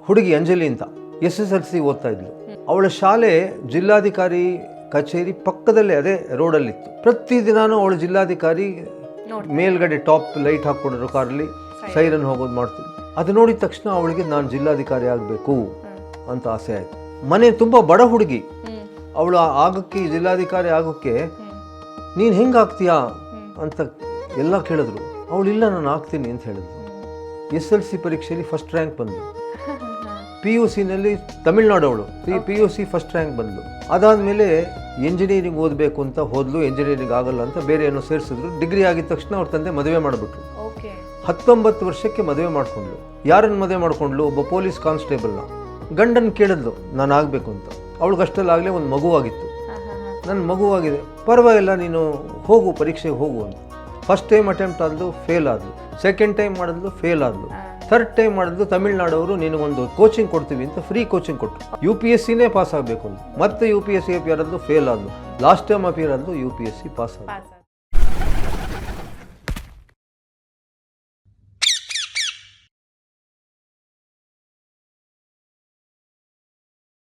ಹುಡುಗಿ ಅಂಜಲಿ ಅಂತ SSLC ಓದ್ತಾ ಇದ್ಲು. ಅವಳ ಶಾಲೆ ಜಿಲ್ಲಾಧಿಕಾರಿ ಕಚೇರಿ ಪಕ್ಕದಲ್ಲೇ ಅದೇ ರೋಡಲ್ಲಿತ್ತು. ಪ್ರತಿದಿನಾನು ಅವಳು ಜಿಲ್ಲಾಧಿಕಾರಿ ಮೇಲ್ಗಡೆ ಟಾಪ್ ಲೈಟ್ ಹಾಕ್ಕೊಂಡಿರೋ ಕಾರಲ್ಲಿ ಸೈರನ್ ಹೋಗೋದು ಮಾಡ್ತಿದ್ಲು. ಅದು ನೋಡಿದ ತಕ್ಷಣ ಅವಳಿಗೆ ನಾನು ಜಿಲ್ಲಾಧಿಕಾರಿ ಆಗಬೇಕು ಅಂತ ಆಸೆ ಆಯಿತು. ಮನೆ ತುಂಬ ಬಡ ಹುಡುಗಿ, ಅವಳು ಆಗೋಕ್ಕೆ ಜಿಲ್ಲಾಧಿಕಾರಿ ಆಗೋಕ್ಕೆ ನೀನು ಹೆಂಗೆ ಆಗ್ತೀಯಾ ಅಂತ ಎಲ್ಲ ಕೇಳಿದ್ರು. ಅವಳಿಲ್ಲ ನಾನು ಆಗ್ತೀನಿ ಅಂತ ಹೇಳಿದ್ರು. SLC ಪರೀಕ್ಷೆಯಲ್ಲಿ ಫಸ್ಟ್ ರ್ಯಾಂಕ್ ಬಂದು, PUCನಲ್ಲಿ ತಮಿಳ್ನಾಡು ಅವಳು PUC ಫಸ್ಟ್ ರ್ಯಾಂಕ್ ಬಂದು. ಅದಾದಮೇಲೆ ಎಂಜಿನಿಯರಿಂಗ್ ಓದಬೇಕು ಅಂತ ಹೋದ್ಲು. ಎಂಜಿನಿಯರಿಂಗ್ ಆಗಲ್ಲ ಅಂತ ಬೇರೆ ಏನೋ ಸೇರಿಸಿದ್ರು. ಡಿಗ್ರಿ ಆಗಿದ ತಕ್ಷಣ ಅವ್ರ ತಂದೆ ಮದುವೆ ಮಾಡಿಬಿಟ್ರು. 19 ವರ್ಷಕ್ಕೆ ಮದುವೆ ಮಾಡ್ಕೊಂಡ್ಲು. ಯಾರನ್ನು ಮದುವೆ ಮಾಡ್ಕೊಂಡ್ಲು? ಒಬ್ಬ ಪೊಲೀಸ್ ಕಾನ್ಸ್ಟೇಬಲ್ನ. ಗಂಡನ ಕೇಳಿದ್ಲು ನಾನು ಆಗಬೇಕು ಅಂತ. ಅವಳಿಗಷ್ಟಲ್ಲಾಗಲೇ ಒಂದು ಮಗುವಾಗಿತ್ತು. ನನ್ನ ಮಗುವಾಗಿದೆ, ಪರವಾಗಿಲ್ಲ ನೀನು ಹೋಗು ಪರೀಕ್ಷೆಗೆ ಹೋಗು ಅಂತ. ಫಸ್ಟ್ ಟೈಮ್ ಅಟೆಂಪ್ಟ್ ಆದ್ಲು, ಫೇಲ್ ಆದ್ಲು. ಸೆಕೆಂಡ್ ಟೈಮ್ ಮಾಡಿದ್ಲು, ಫೇಲ್ ಆದ್ಲು. ಥರ್ಡ್ ಟೈಮ್ ಮಾಡಿದ್ಲು. ತಮಿಳ್ನಾಡವರು ನಿನಗೊಂದು ಕೋಚಿಂಗ್ ಕೊಡ್ತೀವಿ ಅಂತ ಫ್ರೀ ಕೋಚಿಂಗ್ ಕೊಟ್ಟರು. UPSCನೇ ಪಾಸ್ ಆಗಬೇಕು ಅಂತ. ಮತ್ತೆ UPSC ಅಪಿಯರ್ ಆದ್ಲು, ಫೇಲ್ ಆದ್ಲು. ಲಾಸ್ಟ್ ಟೈಮ್ ಅಪಿಯರ್ ಆದ್ಲು, UPSC ಪಾಸ್ ಆದ್ಲು.